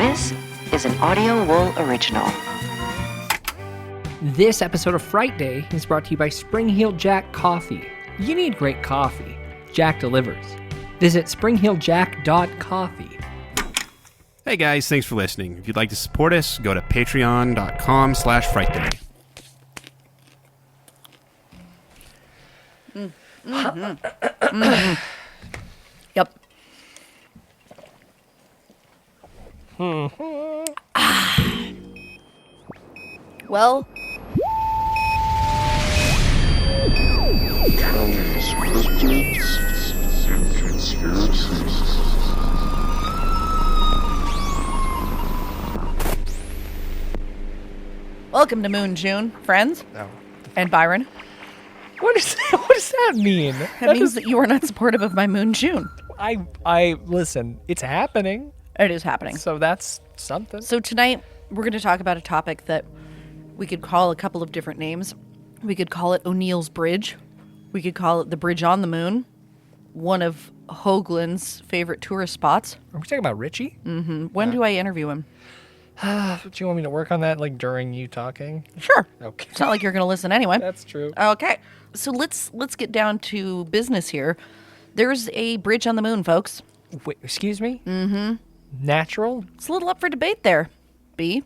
This is an Audio Wool original. This episode of Frightday is brought to you by Spring-Heeled Jack Coffee. You need great coffee. Jack delivers. Visit springheeljack.coffee. Hey guys, thanks for listening. If you'd like to support us, go to patreon.com/frightday. Yep. Well, Cryptids and conspiracies. welcome to Moon June, friends. And Byron. What does that mean? That means that you are not supportive of my Moon June. I listen, it's happening. It is happening. So that's something. So tonight, we're going to talk about a topic that we could call a couple of different names. We could call it O'Neill's Bridge. We could call it the Bridge on the Moon. One of Hogland's favorite tourist spots. Are we talking about Richie? When do I interview him? Do you want me to work on that, like, during you talking? Sure. Okay. It's not like you're going to listen anyway. That's true. Okay. So let's get down to business here. There's a bridge on the moon, folks. Wait, excuse me? Mm-hmm. Natural? It's a little up for debate there, B.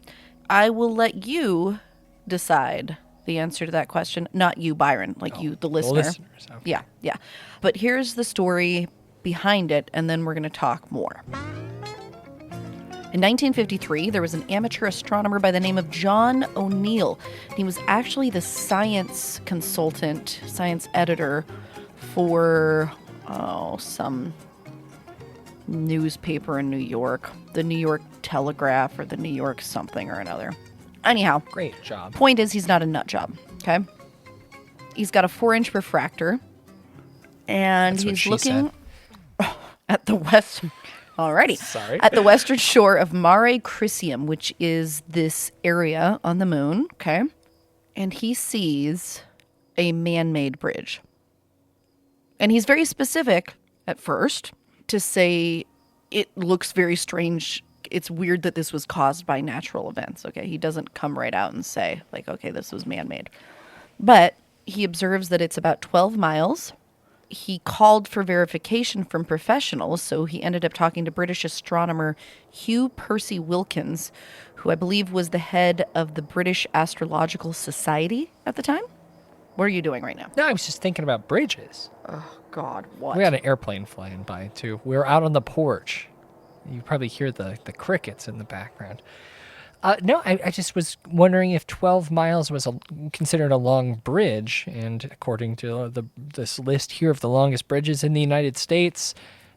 I will let you decide the answer to that question. Not you, Byron, like you, the listener. Listeners, okay. Yeah. But here's the story behind it, and then we're going to talk more. In 1953, there was an amateur astronomer by the name of John O'Neill. He was actually the science consultant, science editor for, some newspaper in New York, the New York Telegraph or the New York something or another. Anyhow, Great job. point is he's not a nut job, okay? He's got a 4-inch refractor, and That's what he's she looking at the west. Alrighty. Sorry. At the western shore of Mare Crisium, which is this area on the moon, okay? And he sees a man-made bridge. And he's very specific at first to say it looks very strange. It's weird that this was caused by natural events, okay? He doesn't come right out and say, like, okay, this was man-made. But he observes that it's about 12 miles. He called for verification from professionals, so he ended up talking to British astronomer Hugh Percy Wilkins, who I believe was the head of the British Astrological Society at the time. What are you doing right now? No, I was just thinking about bridges. Oh, God, what? We had an airplane flying by, too. We were out on the porch. You probably hear the crickets in the background. No, I just was wondering if 12 miles was considered a long bridge, and according to this list here of the longest bridges in the United States,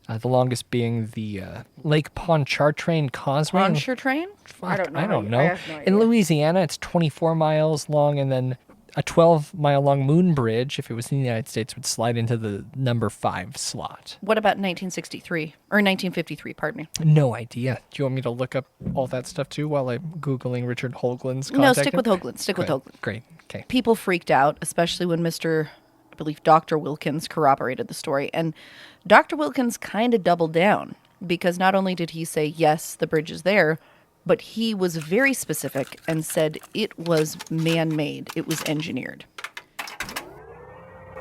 the longest being the Lake Pontchartrain Causeway. Pontchartrain? Fuck, I don't know. I don't know. I have no idea. In Louisiana, it's 24 miles long, and then a 12-mile-long moon bridge, if it was in the United States, would slide into the number 5 slot. What about 1963? Or 1953, pardon me. No idea. Do you want me to look up all that stuff, too, while I'm Googling Richard Hogland's contact? No, stick with Hogland. Stick with Hogland. Great. Okay. People freaked out, especially when I believe Dr. Wilkins corroborated the story. And Dr. Wilkins kind of doubled down, because not only did he say, yes, the bridge is there, but he was very specific and said it was man-made. It was engineered.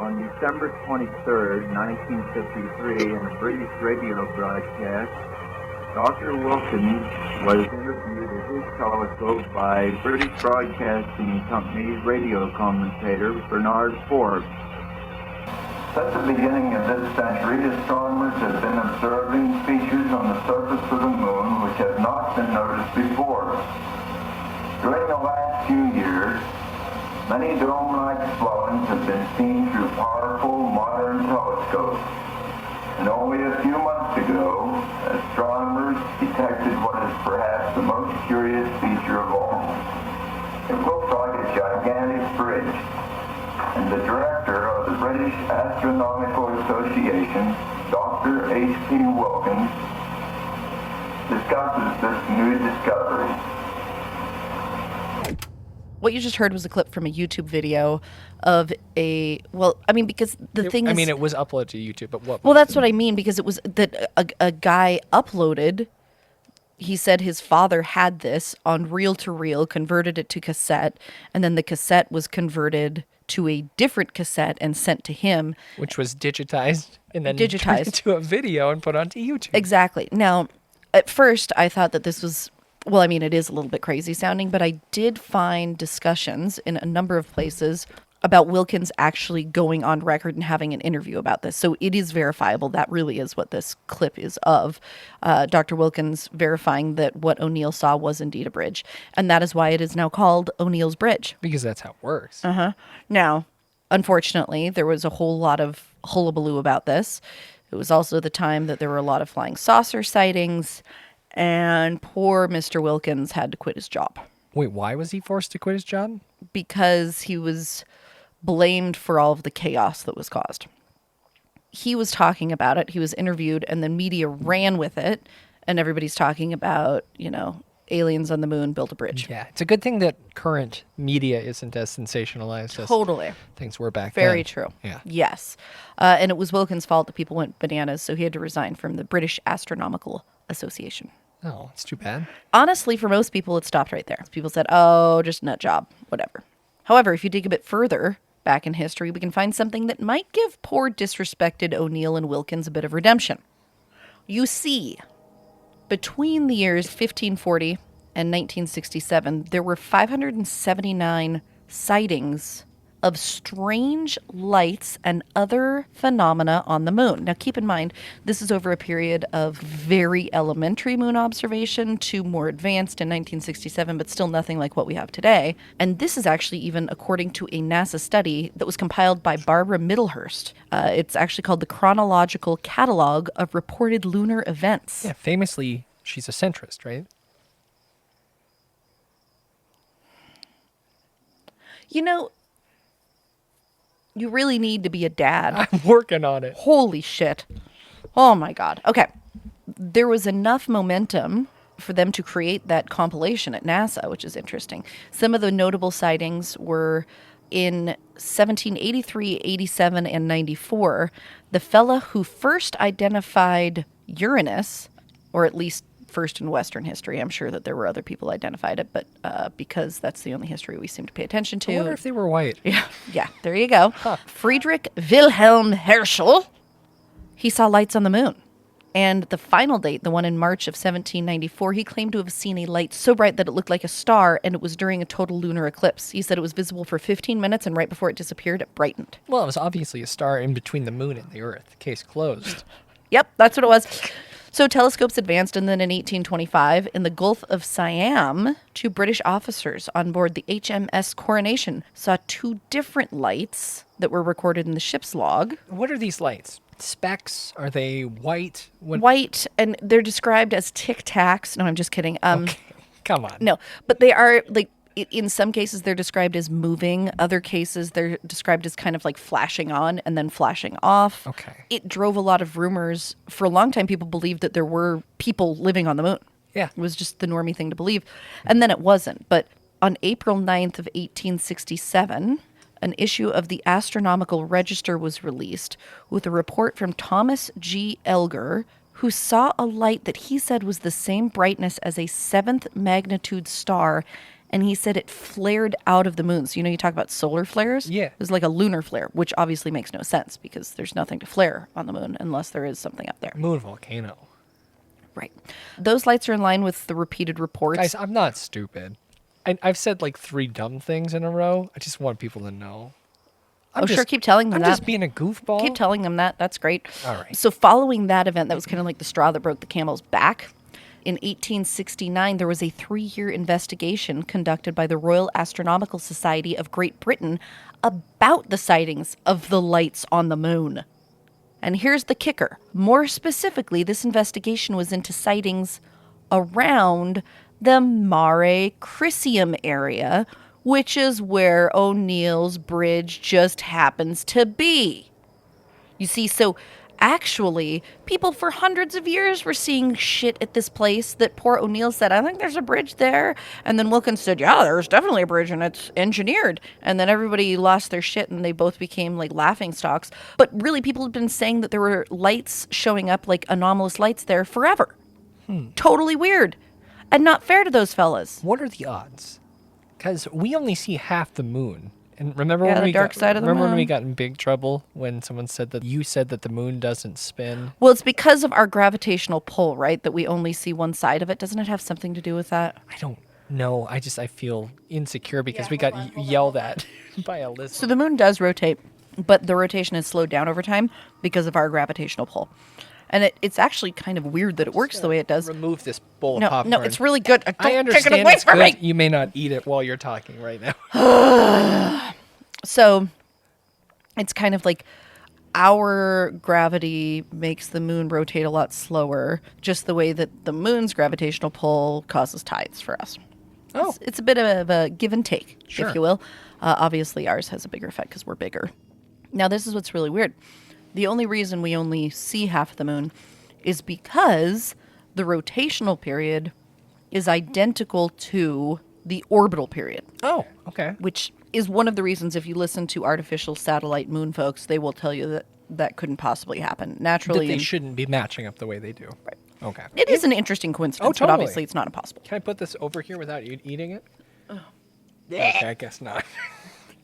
On December 23rd, 1953, in a British radio broadcast, Dr. Wilkins was interviewed at his telescope by British Broadcasting Company's radio commentator, Bernard Forbes. Since the beginning of this century, astronomers have been observing features on the surface of the moon which have not been noticed before. During the last few years, many dome-like flowings have been seen through powerful modern telescopes. And only a few months ago, astronomers detected what is perhaps the most curious feature of all. It looks like a gigantic bridge. And the director of the British Astronomical Association, Dr. H.P. Wilkins, discusses this new discovery. What you just heard was a clip from a YouTube video of because the thing is... it was uploaded to YouTube, but what? Well, that's what I mean, because it was that a guy uploaded He said his father had this on reel-to-reel, converted it to cassette, and then the cassette was converted to a different cassette and sent to him. Which was digitized and then turned into a video and put onto YouTube. Exactly. Now, at first, I thought that this was, well, I mean, it is a little bit crazy sounding, but I did find discussions in a number of places about Wilkins actually going on record and having an interview about this. So it is verifiable. That really is what this clip is of. Dr. Wilkins verifying that what O'Neill saw was indeed a bridge. And that is why it is now called O'Neill's Bridge. Because that's how it works. Now, unfortunately, there was a whole lot of hullabaloo about this. It was also the time that there were a lot of flying saucer sightings, and poor Mr. Wilkins had to quit his job. Wait, why was he forced to quit his job? Because he was blamed for all of the chaos that was caused. He was talking about it. He was interviewed, and the media ran with it, and everybody's talking about, aliens on the moon built a bridge. Yeah, it's a good thing that current media isn't as sensationalized as Totally. things were back then. Very true. Yeah. Yes. And it was Wilkins' fault that people went bananas, so he had to resign from the British Astronomical Association. Oh, it's too bad. Honestly, for most people, it stopped right there. People said, oh, just a nut job, whatever. However, if you dig a bit further back in history, we can find something that might give poor, disrespected O'Neill and Wilkins a bit of redemption. You see, between the years 1540 and 1967, there were 579 sightings of strange lights and other phenomena on the moon. Now, keep in mind, this is over a period of very elementary moon observation to more advanced in 1967, but still nothing like what we have today. And this is actually even according to a NASA study that was compiled by Barbara Middlehurst. It's actually called the Chronological Catalog of Reported Lunar Events. Yeah, famously, she's a centrist, right? You really need to be a dad. I'm working on it. Holy shit. Oh my God. Okay. There was enough momentum for them to create that compilation at NASA, which is interesting. Some of the notable sightings were in 1783, 87, and 94. The fella who first identified Uranus, or at least first in Western history. I'm sure that there were other people identified it, but because that's the only history we seem to pay attention to. I wonder if they were white. Yeah, there you go. Friedrich Wilhelm Herschel, he saw lights on the moon. And the final date, the one in March of 1794, he claimed to have seen a light so bright that it looked like a star, and it was during a total lunar eclipse. He said it was visible for 15 minutes, and right before it disappeared, it brightened. Well, it was obviously a star in between the moon and the Earth. Case closed. Yep, that's what it was. So telescopes advanced, and then in 1825, in the Gulf of Siam, 2 British officers on board the HMS Coronation saw 2 different lights that were recorded in the ship's log. What are these lights? Specks? Are they white? White, and they're described as Tic Tacs. No, I'm just kidding. Okay. Come on. No, but they are, like, in some cases they're described as moving. Other cases they're described as kind of like flashing on and then flashing off. Okay. It drove a lot of rumors. For a long time, people believed that there were people living on the moon. Yeah. It was just the normie thing to believe. And then it wasn't. But on April 9th of 1867, an issue of the Astronomical Register was released with a report from Thomas G. Elger, who saw a light that he said was the same brightness as a 7th magnitude star, and he said it flared out of the moon. So, you talk about solar flares? Yeah. It was like a lunar flare, which obviously makes no sense because there's nothing to flare on the moon unless there is something up there. Moon volcano. Right. Those lights are in line with the repeated reports. Guys, I'm not stupid. I've said like 3 dumb things in a row. I just want people to know. Sure, keep telling them I'm that. just being a goofball. Keep telling them that. That's great. All right. So following that event, that was kind of like the straw that broke the camel's back. In 1869, there was a 3-year investigation conducted by the Royal Astronomical Society of Great Britain about the sightings of the lights on the moon. And here's the kicker. More specifically, this investigation was into sightings around the Mare Crisium area, which is where O'Neill's Bridge just happens to be. You see, so actually, people for hundreds of years were seeing shit at this place that poor O'Neill said, I think there's a bridge there. And then Wilkins said, yeah, there's definitely a bridge and it's engineered. And then everybody lost their shit and they both became like laughing stocks. But really, people have been saying that there were lights showing up, like anomalous lights there forever. Totally weird. and not fair to those fellas. What are the odds? Because we only see half the moon. And remember Yeah, when the we dark side of the remember when we moon. got in big trouble when someone said that you said that the moon doesn't spin? Well, it's because of our gravitational pull, right? That we only see one side of it. Doesn't it have something to do with that? I don't know. I feel insecure because we got yelled at by a listener. So the moon does rotate, but the rotation is slowed down over time because of our gravitational pull. And it's actually kind of weird that it works the way it does. Remove this bowl of No, popcorn. no, it's really good. I Don't understand take it away it's from good. me. You may not eat it while you're talking right now. So it's kind of like our gravity makes the moon rotate a lot slower, just the way that the moon's gravitational pull causes tides for us. Oh. It's a bit of a give and take, Sure. if you will. Obviously, ours has a bigger effect because we're bigger. Now, this is what's really weird. The only reason we only see half the moon is because the rotational period is identical to the orbital period, Oh, okay. which is one of the reasons if you listen to artificial satellite moon folks, they will tell you that that couldn't possibly happen That naturally. they and shouldn't be matching up the way they do. Right. Okay. it is an interesting coincidence, Oh, totally. but obviously it's not impossible. Can I put this over here without you eating it? Okay, I guess not.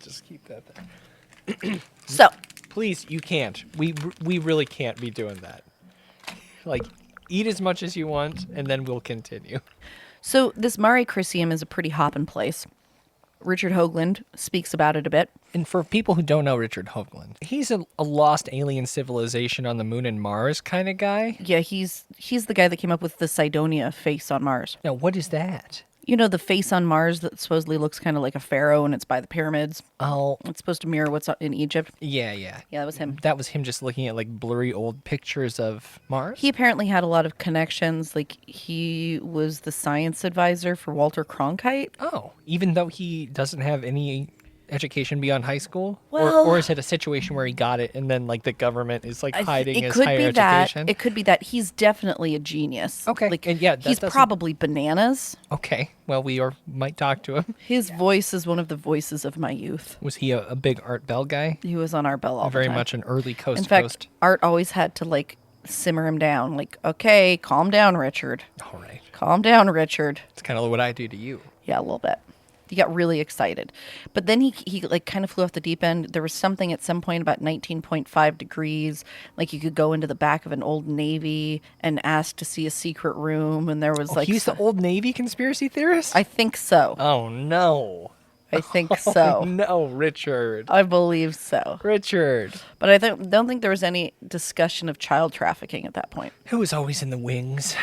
Just keep that there. So, Please, you can't. We really can't be doing that. Like, eat as much as you want, and then we'll continue. so this Mare Crisium is a pretty hopping place. Richard Hogland speaks about it a bit. And for people who don't know Richard Hogland, he's a lost alien civilization on the moon and Mars kind of guy. Yeah, he's the guy that came up with the Cydonia face on Mars. Now, what is that? You know the face on Mars that supposedly looks kind of like a pharaoh and it's by the pyramids? Oh, It's supposed to mirror what's in Egypt. yeah. Yeah, that was him. That was him just looking at like blurry old pictures of Mars? He apparently had a lot of connections. Like, he was the science advisor for Walter Cronkite. Oh, even though he doesn't have any education beyond high school? Well- or is it a situation where he got it and then like the government is like hiding his could higher be that. education? It could be that. He's definitely a genius. Okay, Like, and yeah, that he's doesn't- probably bananas. Okay, well, might talk to him. His voice is one of the voices of my youth. Was he a big Art Bell guy? He was on our bell all Very the time. much an early coast In to fact, coast. Art always had to like simmer him down. Like, okay, calm down, Richard. All right. Calm down, Richard. It's kind of what I do to you. Yeah, a little bit. He got really excited. But then he like kind of flew off the deep end. There was something at some point about 19.5 degrees. Like, you could go into the back of an old Navy and ask to see a secret room. And there was like... He's the old Navy conspiracy theorist? I think so. Oh, no. I think so. Oh, no, Richard. I believe so. Richard. But I don't think there was any discussion of child trafficking at that point. Who was always in the wings?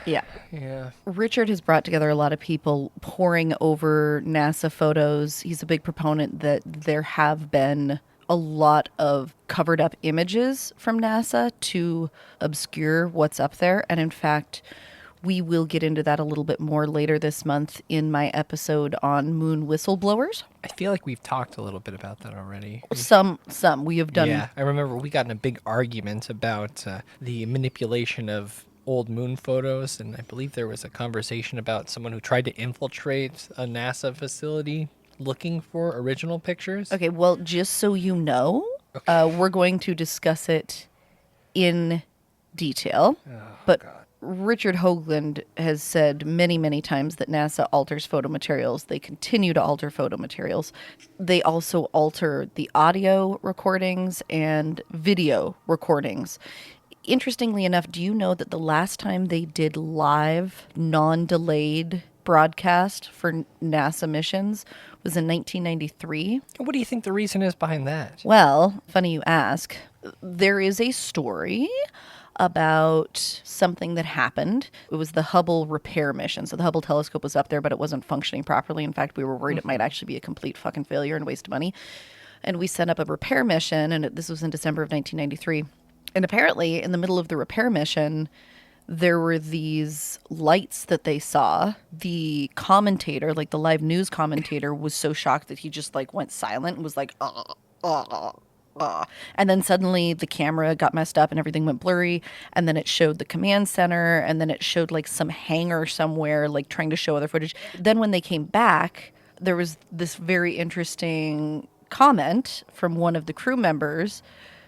Yeah. Yeah. Richard has brought together a lot of people poring over NASA photos. He's a big proponent that there have been a lot of covered up images from NASA to obscure what's up there. And in fact, we will get into that a little bit more later this month in my episode on moon whistleblowers. I feel like we've talked a little bit about that already. Some we have done. Yeah, I remember we got in a big argument about the manipulation of old moon photos, and I believe there was a conversation about someone who tried to infiltrate a NASA facility looking for original pictures. Okay, well, just so you know, we're going to discuss it in detail. But Richard Hogland has said many, many times that NASA alters photo materials. They continue to alter photo materials. They also alter the audio recordings and video recordings. Interestingly enough, do you know that the last time they did live, non-delayed broadcast for NASA missions was in 1993? What do you think the reason is behind that? Well, funny you ask. There is a story about something that happened. It was the Hubble repair mission. So the Hubble telescope was up there, but it wasn't functioning properly. In fact, we were worried it might actually be a complete fucking failure and waste of money. And we sent up a repair mission, and this was in December of 1993. And apparently, in the middle of the repair mission, there were these lights that they saw. The commentator, like the live news commentator, was so shocked that he just like went silent and was like, and then suddenly the camera got messed up and everything went blurry. And then it showed the command center, and then it showed like some hangar somewhere, like trying to show other footage. Then when they came back, there was this very interesting comment from one of the crew members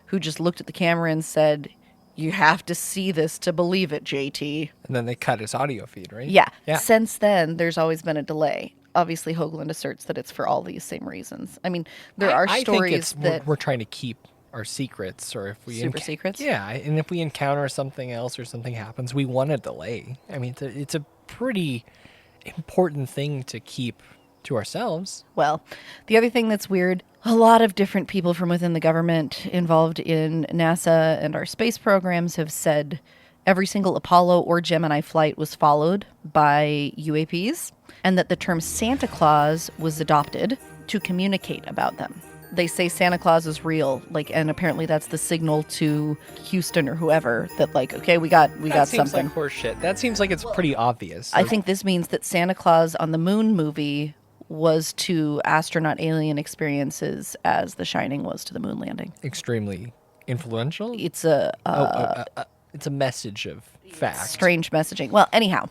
who just looked at the camera and said, You have to see this to believe it, JT. And then they cut his audio feed, right? Yeah. Yeah. Since then, there's always been a delay. Obviously, Hogland asserts that it's for all these same reasons. I mean, there are I stories think it's, that... we're trying to keep our secrets, or if we... Super secrets? Yeah, and if we encounter something else or something happens, we want a delay. I mean, it's a pretty important thing to keep to ourselves. Well, the other thing that's weird, a lot of different people from within the government involved in NASA and our space programs have said every single Apollo or Gemini flight was followed by UAPs, and that the term Santa Claus was adopted to communicate about them. They say Santa Claus is real, and apparently that's the signal to Houston or whoever that, okay, we got something. That seems like horseshit. That seems like it's pretty obvious. I think this means that Santa Claus on the Moon movie was to astronaut alien experiences as The Shining was to the moon landing. Extremely influential. It's It's a message of fact. Strange messaging. Well, anyhow,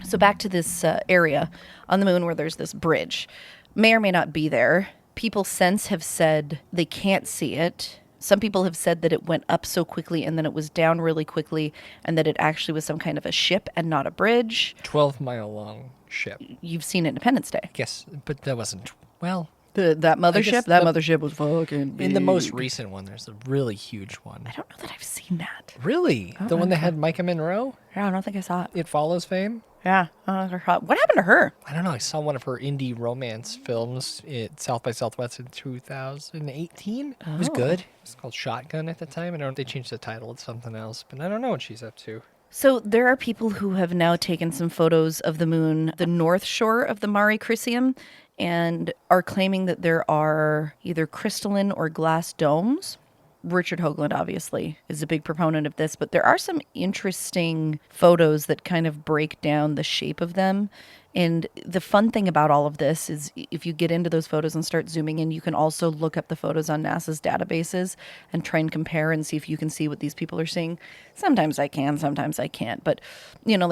so back to this area on the moon where there's this bridge. May or may not be there. People since have said they can't see it. Some people have said that it went up so quickly and then it was down really quickly, and that it actually was some kind of a ship and not a bridge. 12-mile long ship. You've seen Independence Day. Yes, but that wasn't... Well... That mothership? That mothership was fucking big. In the most recent one, there's a really huge one. I don't know that I've seen that. Really? The one that had Micah Monroe? Yeah, I don't think I saw it. It Follows fame? Yeah. What happened to her? I don't know. I saw one of her indie romance films at South by Southwest in 2018. It was good. It was called Shotgun at the time. I don't know if they changed the title. It's something else, but I don't know what she's up to. So there are people who have now taken some photos of the moon, the north shore of the Mare Crisium, and are claiming that there are either crystalline or glass domes. Richard Hogland, obviously, is a big proponent of this, but there are some interesting photos that kind of break down the shape of them. And the fun thing about all of this is if you get into those photos and start zooming in, you can also look up the photos on NASA's databases and try and compare and see if you can see what these people are seeing. Sometimes I can, sometimes I can't. But,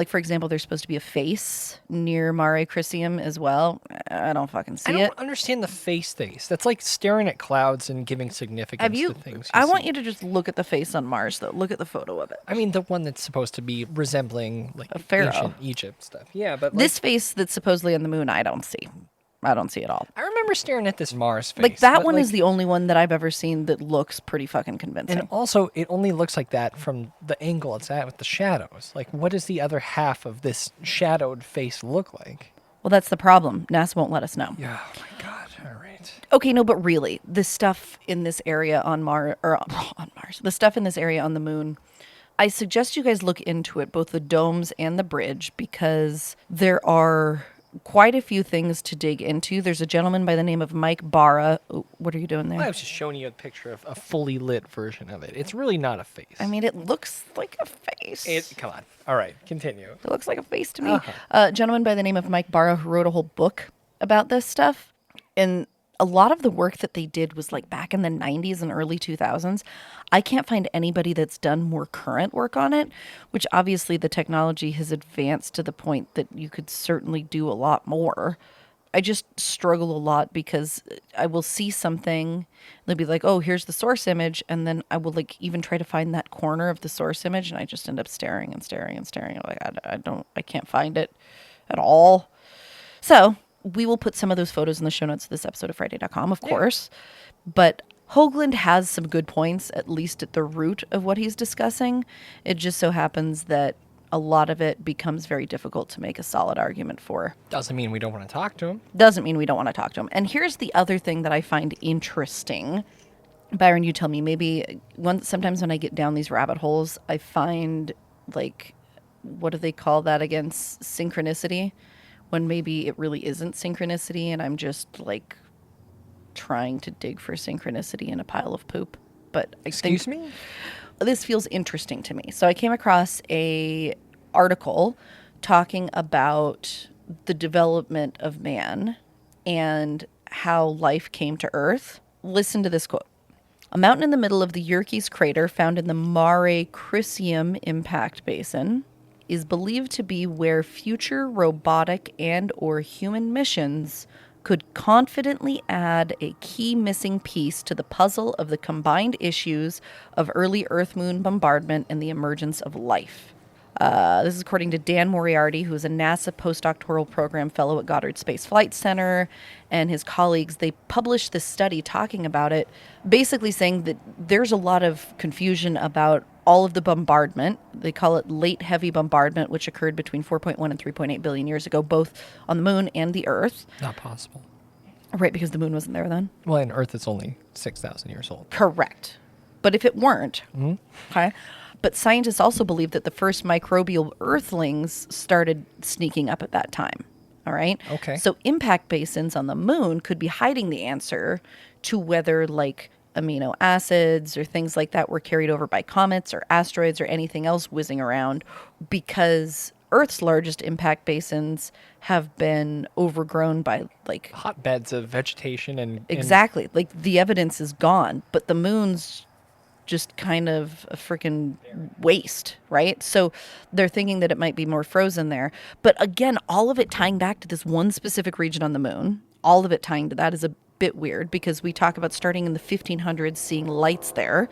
for example, there's supposed to be a face near Mare Crisium as well. I don't fucking see it. I don't understand the face. That's like staring at clouds and giving significance to things. I want you to just look at the face on Mars, though. Look at the photo of it. I mean, the one that's supposed to be resembling a pharaoh. Ancient Egypt stuff. Yeah, but this face that's supposedly on the moon, I don't see. I don't see it all. I remember staring at this Mars face. That one is the only one that I've ever seen that looks pretty fucking convincing. And also, it only looks like that from the angle it's at with the shadows. What does the other half of this shadowed face look like? Well, that's the problem. NASA won't let us know. Yeah, oh my God. All right. Okay, no, but really, the stuff in this area on Mars, the stuff in this area on the moon, I suggest you guys look into it, both the domes and the bridge, because there are quite a few things to dig into. There's a gentleman by the name of Mike Barra. Oh, what are you doing there? I was just showing you a picture of a fully lit version of it. It's really not a face. I mean, it looks like a face. Come on. All right, continue. It looks like a face to me. A gentleman by the name of Mike Barra who wrote a whole book about this stuff. And a lot of the work that they did was back in the 90s and early 2000s. I can't find anybody that's done more current work on it, which obviously the technology has advanced to the point that you could certainly do a lot more. I just struggle a lot because I will see something, they'll be like, oh, here's the source image, and then I will even try to find that corner of the source image, and I just end up staring and staring and staring. I can't find it at all. So we will put some of those photos in the show notes of this episode of Frightday.com, of course. But Hogland has some good points, at least at the root of what he's discussing. It just so happens that a lot of it becomes very difficult to make a solid argument for. Doesn't mean we don't want to talk to him. Doesn't mean we don't want to talk to him. And here's the other thing that I find interesting. Byron, you tell me, maybe sometimes when I get down these rabbit holes, I find, what do they call that again? Synchronicity? When maybe it really isn't synchronicity and I'm just trying to dig for synchronicity in a pile of poop. But Excuse me? This feels interesting to me. So I came across a article talking about the development of man and how life came to Earth. Listen to this quote. A mountain in the middle of the Yerkes crater found in the Mare Crisium impact basin is believed to be where future robotic and or human missions could confidently add a key missing piece to the puzzle of the combined issues of early Earth-Moon bombardment and the emergence of life. This is according to Dan Moriarty, who is a NASA postdoctoral program fellow at Goddard Space Flight Center, and his colleagues. They published this study talking about it, basically saying that there's a lot of confusion about all of the bombardment. They call it late heavy bombardment, which occurred between 4.1 and 3.8 billion years ago, both on the moon and the Earth. Not possible. Right, because the moon wasn't there then? Well, and Earth is only 6,000 years old. Correct. But if it weren't, okay. But scientists also believe that the first microbial earthlings started sneaking up at that time. All right? Okay. So impact basins on the moon could be hiding the answer to whether, like, amino acids or things like that were carried over by comets or asteroids or anything else whizzing around, because Earth's largest impact basins have been overgrown by, like... hotbeds of vegetation and... Exactly. Like, the evidence is gone, but the moon's just kind of a freaking waste, right? So they're thinking that it might be more frozen there. But again, all of it tying back to this one specific region on the moon, all of it tying to that is a bit weird, because we talk about starting in the 1500s seeing lights there.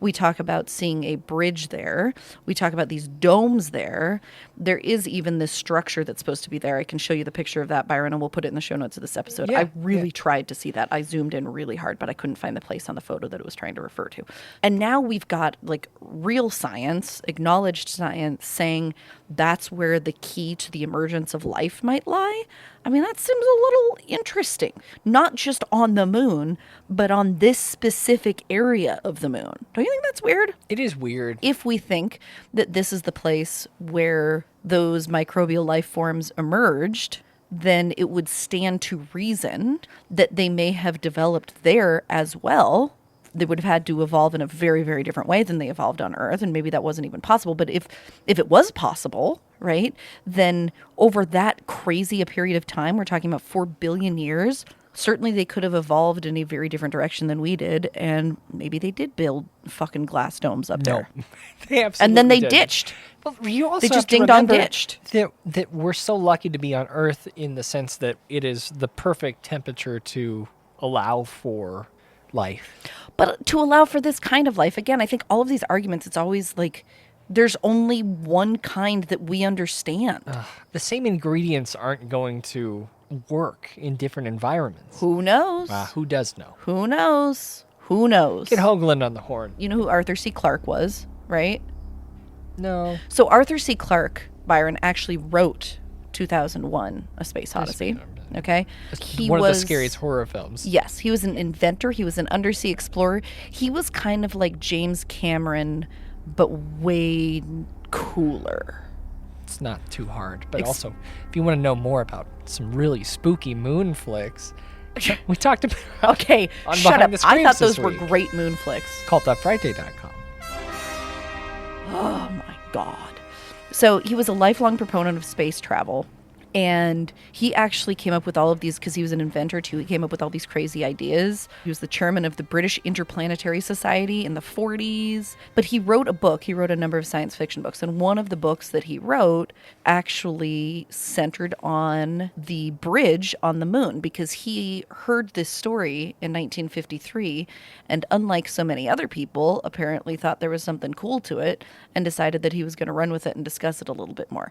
We talk about seeing a bridge there. We talk about these domes there. There is even this structure that's supposed to be there. I can show you the picture of that, Byron, and we'll put it in the show notes of this episode. Yeah, I really tried to see that. I zoomed in really hard, but I couldn't find the place on the photo that it was trying to refer to. And now we've got like real science, acknowledged science, saying that's where the key to the emergence of life might lie. I mean, that seems a little interesting. Not just on the moon, but on this specific area of the moon. Don't you think that's weird? It is weird. If we think that this is the place where those microbial life forms emerged, then it would stand to reason that they may have developed there as well. They would have had to evolve in a very, very different way than they evolved on Earth, and maybe that wasn't even possible. But if it was possible, right, then over that crazy a period of time, we're talking about 4 billion years, certainly they could have evolved in a very different direction than we did, and maybe they did build fucking glass domes up there. They absolutely And then they did. ditched. Well, you also They have just to ding-dong remember ditched. that we're so lucky to be on Earth in the sense that it is the perfect temperature to allow for life. But to allow for this kind of life, again, I think all of these arguments, it's always like there's only one kind that we understand. The same ingredients aren't going to work in different environments. Who knows? Who does know? Who knows? Who knows? Get Hogland on the horn. You know who Arthur C. Clarke was, right? No. So Arthur C. Clarke, Byron, actually wrote 2001, A Space Odyssey. Okay? One of the scariest horror films. Yes. He was an inventor. He was an undersea explorer. He was kind of like James Cameron, but way cooler. It's not too hard. But also, if you want to know more about some really spooky moon flicks, we talked about Okay, on shut Behind up. the I Screams thought those this were week. great moon flicks. Cult.frightday.com. Oh my God. So he was a lifelong proponent of space travel. And he actually came up with all of these because he was an inventor too. He came up with all these crazy ideas. He was the chairman of the British Interplanetary Society in the 40s. But he wrote a book. He wrote a number of science fiction books. And one of the books that he wrote actually centered on the bridge on the moon, because he heard this story in 1953. And unlike so many other people, apparently thought there was something cool to it and decided that he was going to run with it and discuss it a little bit more.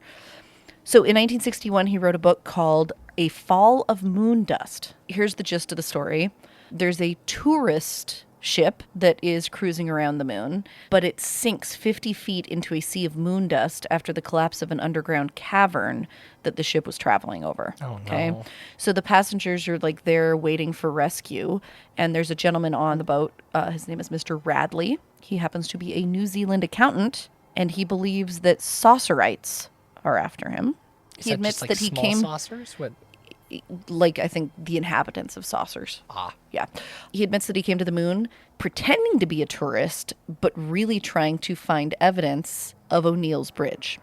So in 1961, he wrote a book called A Fall of Moon Dust. Here's the gist of the story. There's a tourist ship that is cruising around the moon, but it sinks 50 feet into a sea of moon dust after the collapse of an underground cavern that the ship was traveling over. Oh, no. So the passengers are like there waiting for rescue, and there's a gentleman on the boat. His name is Mr. Radley. He happens to be a New Zealand accountant, and he believes that saucerites are after him. He admits that he small came, saucers? What? like, I think the inhabitants of saucers. Ah. Yeah. He admits that he came to the moon pretending to be a tourist, but really trying to find evidence of O'Neill's Bridge.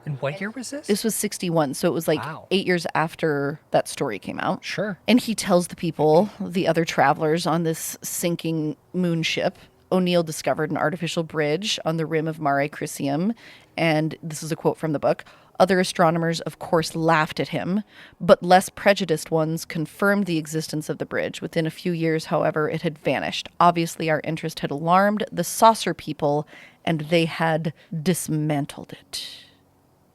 And what year was this? This was 61, so it was like Wow. 8 years after that story came out. Sure. And he tells the people, the other travelers on this sinking moon ship, O'Neill discovered an artificial bridge on the rim of Mare Crisium. And this is a quote from the book. Other astronomers, of course, laughed at him, but less prejudiced ones confirmed the existence of the bridge. Within a few years, however, it had vanished. Obviously, our interest had alarmed the saucer people, and they had dismantled it.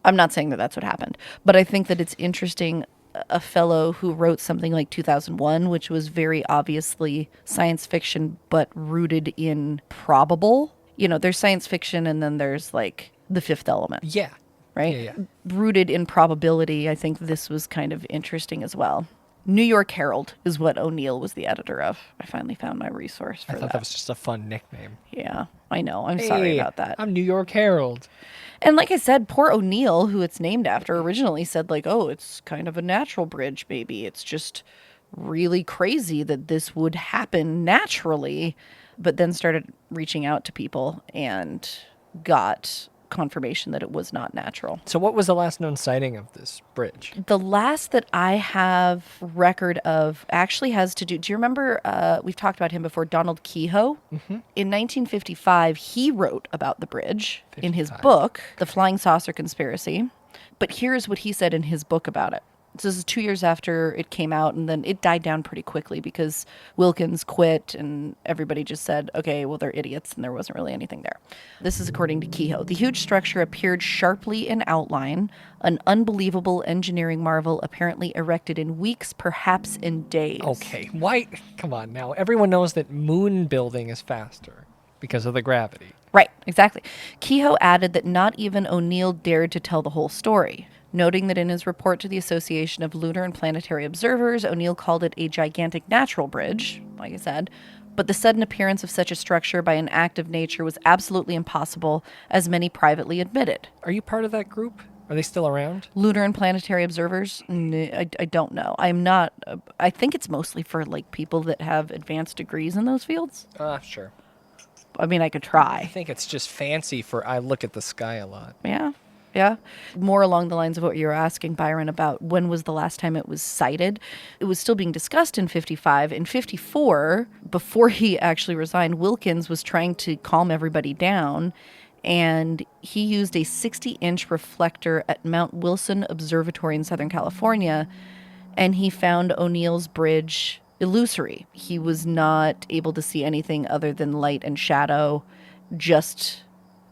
I'm not saying that that's what happened, but I think that it's interesting. A fellow who wrote something like 2001, which was very obviously science fiction, but rooted in probable. There's science fiction and then there's like The Fifth Element. Yeah. Right? Yeah. Rooted in probability. I think this was kind of interesting as well. New York Herald is what O'Neill was the editor of. I finally found my resource for I thought that was just a fun nickname. Yeah, I know. I'm sorry about that. I'm New York Herald. And like I said, poor O'Neill, who it's named after, originally said like, oh, it's kind of a natural bridge, maybe. It's just really crazy that this would happen naturally, but then started reaching out to people and got confirmation that it was not natural. So what was the last known sighting of this bridge? The last that I have record of actually has to do you remember, we've talked about him before, Donald Kehoe? Mm-hmm. In 1955, he wrote about the bridge in his book, The Flying Saucer Conspiracy. But here's what he said in his book about it. So this is 2 years after it came out, and then it died down pretty quickly because Wilkins quit and everybody just said, okay, well, they're idiots, and there wasn't really anything there. This is according to Kehoe. The huge structure appeared sharply in outline, an unbelievable engineering marvel apparently erected in weeks, perhaps in days. Okay, why? Come on now. Everyone knows that moon building is faster because of the gravity. Right, exactly. Kehoe added that not even O'Neill dared to tell the whole story, noting that in his report to the Association of Lunar and Planetary Observers, O'Neill called it a gigantic natural bridge, like I said, but the sudden appearance of such a structure by an act of nature was absolutely impossible, as many privately admitted. Are you part of that group? Are they still around? Lunar and Planetary Observers? I don't know. I'm not. I think it's mostly for like people that have advanced degrees in those fields. Sure. I mean, I could I try. think it's just fancy for I look at the sky a lot. Yeah. Yeah. More along the lines of what you were asking, Byron, about when was the last time it was sighted. It was still being discussed in 55. In 54, before he actually resigned, Wilkins was trying to calm everybody down, and he used a 60-inch reflector at Mount Wilson Observatory in Southern California, and he found O'Neill's bridge illusory. He was not able to see anything other than light and shadow. Just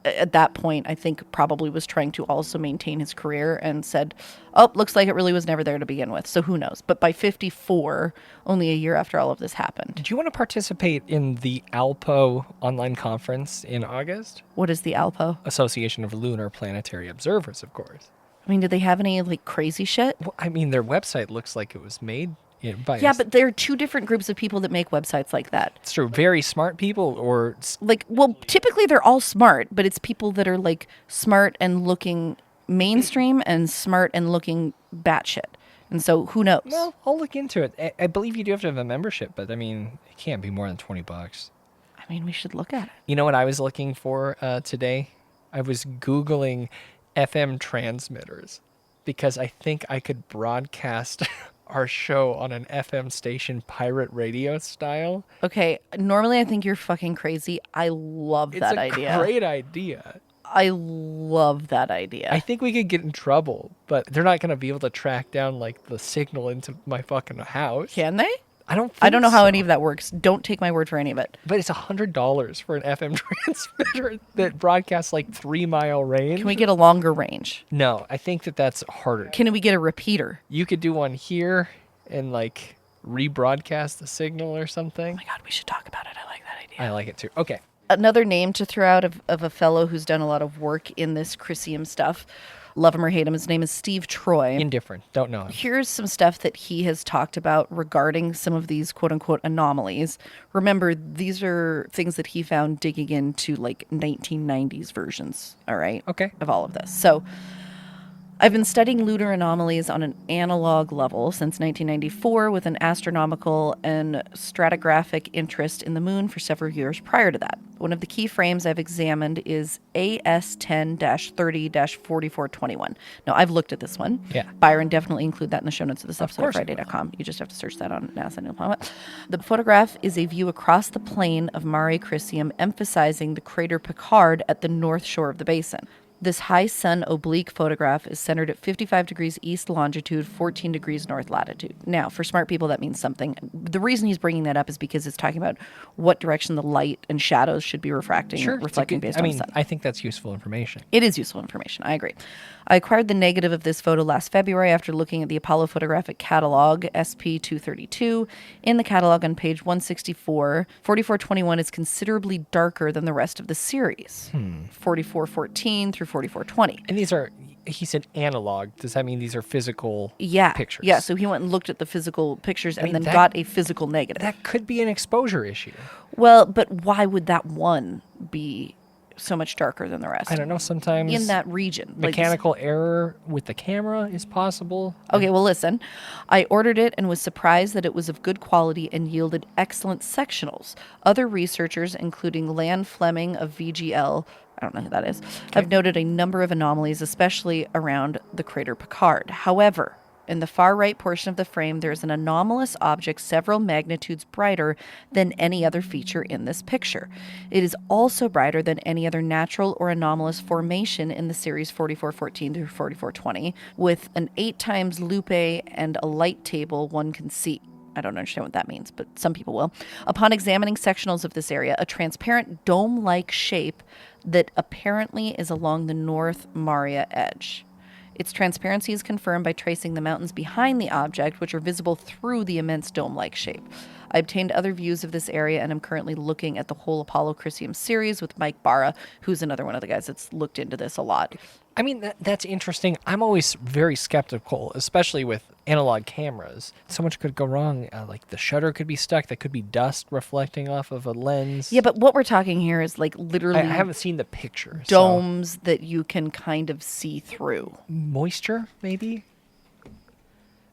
at that point, I think probably was trying to also maintain his career and said, oh, looks like it really was never there to begin with. So who knows? But by 54, only a year after all of this happened. Did you want to participate in the ALPO online conference in August? What is the ALPO? Association of Lunar Planetary Observers, of course. I mean, did they have any like crazy shit? Well, I mean, their website looks like it was made by Yeah, but there are two different groups of people that make websites like that. It's true. Very smart people or... Like, well, typically they're all smart, but it's people that are like smart and looking mainstream and smart and looking batshit. And so who knows? Well, I'll look into it. I believe you do have to have a membership, but I mean, it can't be more than $20. I mean, we should look at it. You know what I was looking for today? I was Googling FM transmitters because I think I could broadcast our show on an FM station, pirate radio style. Okay, normally I think you're fucking crazy. I love that idea. It's a great idea. I love that idea. I think we could get in trouble, but they're not going to be able to track down like the signal into my fucking house. Can they? I don't know how so. any of that works. Don't take my word for any of it. But it's $100 for an FM transmitter that broadcasts like 3-mile range. Can we get a longer range? No, I think that's harder. Can we get a repeater? You could do one here and like rebroadcast the signal or something. Oh my God, we should talk about it. I like that idea. I like it too. Okay. Another name to throw out of a fellow who's done a lot of work in this Chrysium stuff. Love him or hate him. His name is Steve Troy. Indifferent. Don't know him. Here's some stuff that he has talked about regarding some of these quote-unquote anomalies. Remember, these are things that he found digging into like 1990s versions, all right? Okay. Of all of this. So I've been studying lunar anomalies on an analog level since 1994 with an astronomical and stratigraphic interest in the moon for several years prior to that. One of the key frames I've examined is AS10-30-4421. Now, I've looked at this one. Yeah. Byron, definitely include that in the show notes of this episode of Frightday.com. You just have to search that on NASA New Planet. The photograph is a view across the plain of Mare Crisium, emphasizing the crater Picard at the north shore of the basin. This high sun oblique photograph is centered at 55 degrees east longitude, 14 degrees north latitude. Now, for smart people, that means something. The reason he's bringing that up is because it's talking about what direction the light and shadows should be reflecting based on the sun. I think that's useful information. It is useful information. I agree. I acquired the negative of this photo last February after looking at the Apollo Photographic Catalog, SP232. In the catalog on page 164, 4421 is considerably darker than the rest of the series. 4414 through 4420. And these are, he said analog. Does that mean these are physical pictures? Yeah, so he went and looked at the physical pictures and then that- got a physical negative. That could be an exposure issue. Well, but why would that one be so much darker than the rest? I don't know. Sometimes in that region. mechanical error with the camera is possible. Okay, well, listen. I ordered it and was surprised that it was of good quality and yielded excellent sectionals. Other researchers, including Lan Fleming of VGL, I don't know who that is, have noted a number of anomalies, especially around the crater Picard. However, in the far right portion of the frame, there is an anomalous object several magnitudes brighter than any other feature in this picture. It is also brighter than any other natural or anomalous formation in the series 4414 through 4420, with an 8 times lupe and a light table one can see. I don't understand what that means, but some people will. Upon examining sectionals of this area, a transparent dome-like shape that apparently is along the North Maria edge. Its transparency is confirmed by tracing the mountains behind the object, which are visible through the immense dome-like shape. I obtained other views of this area and am currently looking at the whole Apollo Chrysium series with Mike Barra, who's another one of the guys that's looked into this a lot. I mean, that's interesting. I'm always very skeptical, especially with analog cameras. So much could go wrong. Like the shutter could be stuck. That could be dust reflecting off of a lens. Yeah, but what we're talking here is like literally I haven't seen the picture. domes that you can kind of see through. Moisture, maybe?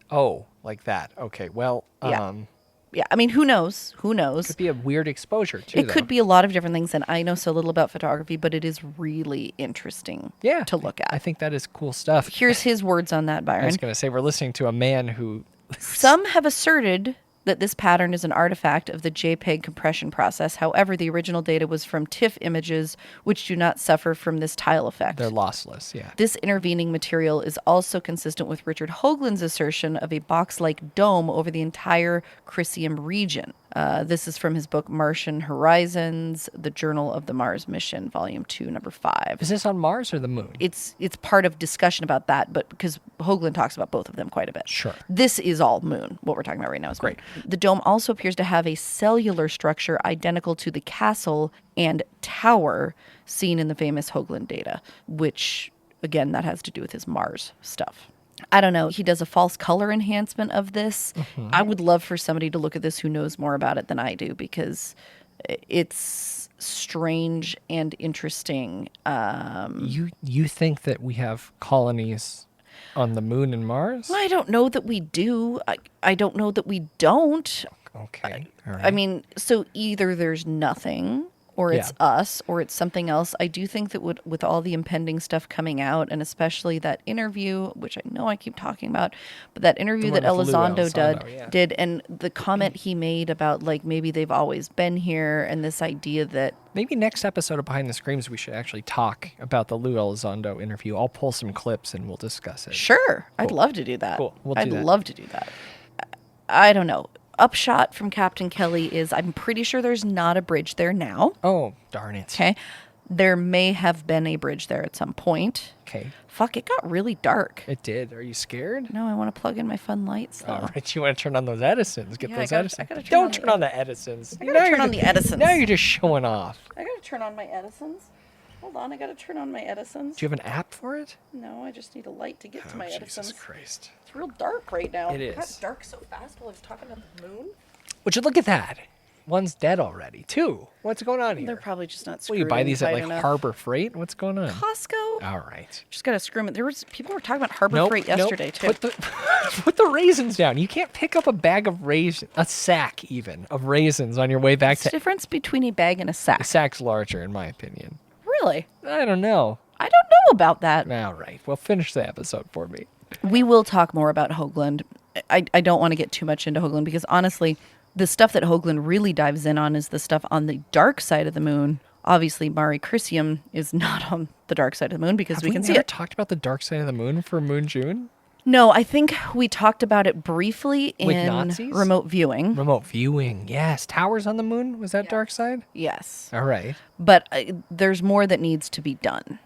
Oh, like that. Okay, well, Yeah, I mean, who knows? Who knows? could be a weird exposure, too, It could be a lot of different things, and I know so little about photography, but it is really interesting to look at. I think that is cool stuff. Here's his words on that, I Byron. was going to say, we're listening to a man who... Some have asserted that this pattern is an artifact of the JPEG compression process. However, the original data was from TIFF images, which do not suffer from this tile effect. They're lossless, yeah. This intervening material is also consistent with Richard Hogland's assertion of a box-like dome over the entire Chrysium region. This is from his book Martian Horizons, The Journal of the Mars Mission, Volume 2, Number 5. Is this on Mars or the moon? It's part of discussion about that, but because Hogland talks about both of them quite a bit. Sure. This is all moon. What we're talking about right now is Great. moon. The dome also appears to have a cellular structure identical to the castle and tower seen in the famous Hogland data, which, again, that has to do with his Mars stuff. I don't know. He does a false color enhancement of this. I would love for somebody to look at this who knows more about it than I do, because it's strange and interesting. You think that we have colonies on the moon and Mars? I don't know that we do. I don't know that we don't. Okay. All right. I mean, so either there's nothing, or it's us, or it's something else. I do think that with all the impending stuff coming out, and especially that interview, which I know I keep talking about, but that interview that one with Lou Elizondo did, and the comment he made about, like, maybe they've always been here, and this idea that... Maybe next episode of Behind the Screams, we should actually talk about the Lou Elizondo interview. I'll pull some clips and we'll discuss it. Sure. I'd love to do that. Cool. We'll do I'd that. love to do that. I don't know. Upshot from Captain Kelly is I'm pretty sure there's not a bridge there now. Oh, darn it. Okay. There may have been a bridge there at some point. Okay. Fuck, it got really dark. It did. Are you scared? No, I want to plug in my fun lights, though. All right. You want to turn on those Edisons. Get Yeah, those I gotta Edisons. turn on Don't the turn on the Edisons. I gotta turn on the Edisons. Now you're just showing off. I gotta turn on my Edisons. Hold on, I gotta turn on my Edisons. Do you have an app for it? No, I just need a light to get to my Edisons. Jesus Christ. It's real dark right now. It It got is. dark so fast while I was talking about the moon. Would you look at that? One's dead already. Two. What's going on here? They're probably just not Will screwed you buy in these at tight like enough. Harbor Freight? What's going on? Costco? All right. Just gotta screw them. There was people were talking about Harbor Freight yesterday too. Put the raisins down. You can't pick up a bag of raisins, a sack even, of raisins on your way back What's the difference between a bag and a A sack? sack's larger, in my opinion. Really? I don't know. I don't know about that. All right. Well, finish the episode for me. We will talk more about Hogland. I don't want to get too much into Hogland because honestly, the stuff that Hogland really dives in on is the stuff on the dark side of the moon Obviously, Mare Crisium is not on the dark side of the moon because Have we can see never it. talked about the dark side of the moon for Moon June? No, I think we talked about it briefly With in Nazis? remote viewing. Remote viewing, yes. Towers on the moon, was that dark side? Yes. All right. But there's more that needs to be done.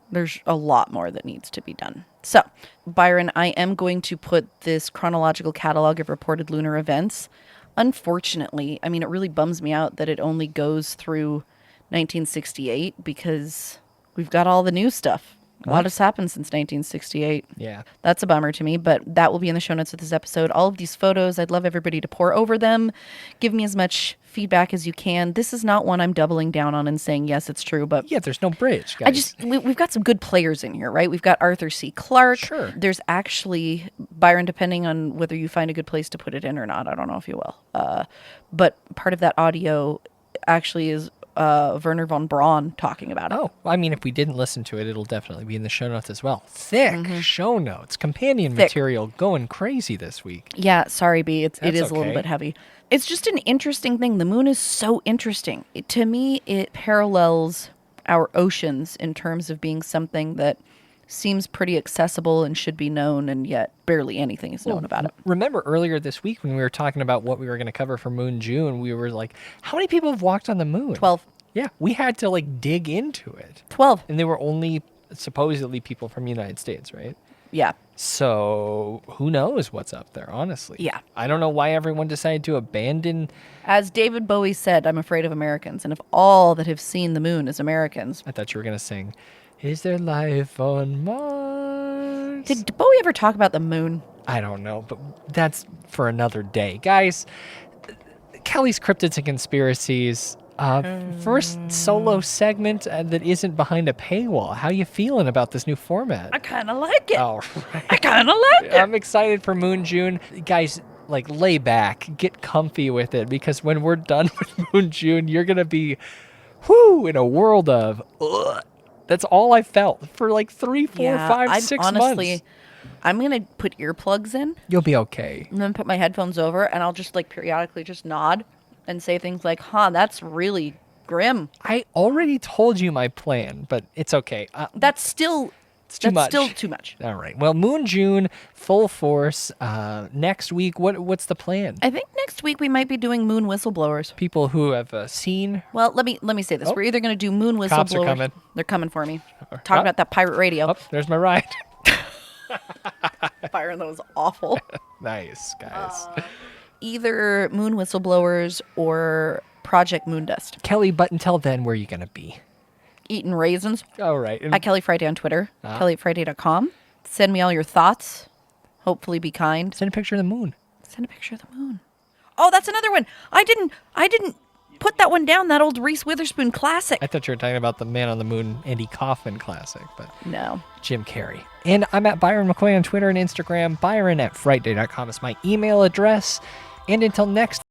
There's a lot more that needs to be done. So, Byron, I am going to put this chronological catalog of reported lunar events. Unfortunately, I mean, it really bums me out that it only goes through 1968 because we've got all the new stuff. A lot has happened since 1968. Yeah. That's a bummer to me, but that will be in the show notes of this episode. All of these photos, I'd love everybody to pour over them. Give me as much feedback as you can. This is not one I'm doubling down on and saying, yes, it's true, but Yeah, there's no bridge, guys. we've got some good players in here, right? We've got Arthur C. Clarke. Sure. There's actually, Byron, depending on whether you find a good place to put it in or not, I don't know if you will. But part of that audio actually is Werner von Braun talking about it. Oh, I mean, if we didn't listen to it, it'll definitely be in the show notes as well. Thick show notes, companion Thick. material going crazy this week. Yeah, sorry, B. It That's is a little okay. bit heavy. It's just an interesting thing. The moon is so interesting. To me, it parallels our oceans in terms of being something that seems pretty accessible and should be known, and yet barely anything is known about it. Remember earlier this week when we were talking about what we were going to cover for Moon June, we were like, how many people have walked on the moon? 12. Yeah, we had to like dig into it. 12. And they were only supposedly people from the United States, right? Yeah. So who knows what's up there, honestly. Yeah. I don't know why everyone decided to abandon. As David Bowie said, I'm afraid of Americans. And if all that have seen the moon is Americans. I thought you were going to sing, Is There Life on Mars? Did Bowie ever talk about the moon? I don't know, but that's for another day. Guys, Kelly's Cryptids and Conspiracies. First solo segment that isn't behind a paywall. How you feeling about this new format? I kind of like it. Oh, right. I kind of like it. I'm excited for Moon June. Guys, like, lay back, get comfy with it, because when we're done with Moon June, you're going to be, in a world of, ugh. That's all I felt for like 3, 4, 5, 6 honestly, months. I'm going to put earplugs in You'll be okay. and then put my headphones over, and I'll just like periodically just nod and say things like, that's really grim. I already told you my plan, but it's okay. That's still too much. still too much. All right. Well, Moon June, full force. Next week, what's the plan? I think next week we might be doing moon whistleblowers. People who have seen. Well, let me say this. Oh. We're either going to do moon whistleblowers. Cops are coming. They're coming for me. Talk about that pirate radio. Oh, there's my ride. Byron, that was awful. Nice, guys. Either moon whistleblowers or Project Moondust. Kelly, but until then, where are you going to be? Eating raisins. All right. At Kelly Frightday on Twitter. KellyFrightday.com. Send me all your thoughts. Hopefully be kind. Send a picture of the moon. Send a picture of the moon. Oh, that's another one. I didn't put that one down, that old Reese Witherspoon classic. I thought you were talking about the Man on the Moon Andy Kaufman classic, but No. Jim Carrey. And I'm at Byron McKoy on Twitter and Instagram. Byron at Frightday.com is my email address. And until next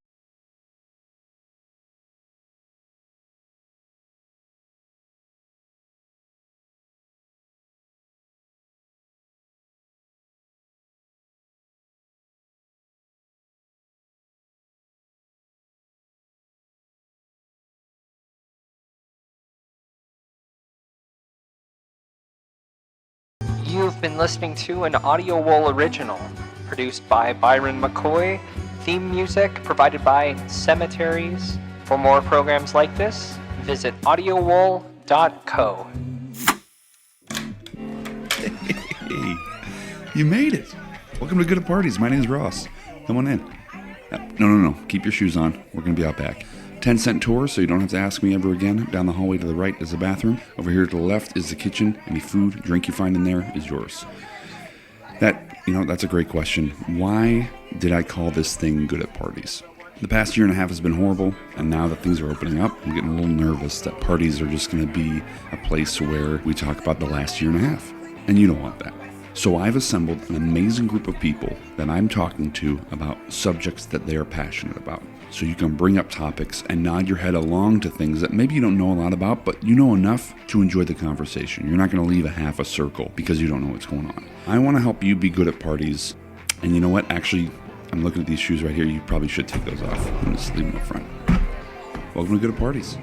You've been listening to an Audio Wool original, produced by Byron McKoy, theme music provided by Cemeteries. For more programs like this, visit audiowool.co. Hey, you made it. Welcome to Good at Parties. My name is Ross. Come on in. No. Keep your shoes on. We're going to be out back. 10-cent tour, so you don't have to ask me ever again. Down the hallway to the right is the bathroom. Over here to the left is the kitchen. Any food, drink you find in there is yours. That's a great question. Why did I call this thing Good at Parties? The past year and a half has been horrible, and now that things are opening up, I'm getting a little nervous that parties are just going to be a place where we talk about the last year and a half. And you don't want that. So I've assembled an amazing group of people that I'm talking to about subjects that they are passionate about. So you can bring up topics and nod your head along to things that maybe you don't know a lot about, but you know enough to enjoy the conversation. You're not going to leave a half a circle because you don't know what's going on. I want to help you be good at parties. And you know what? Actually, I'm looking at these shoes right here. You probably should take those off and just leave them up front. Welcome to Good at Parties.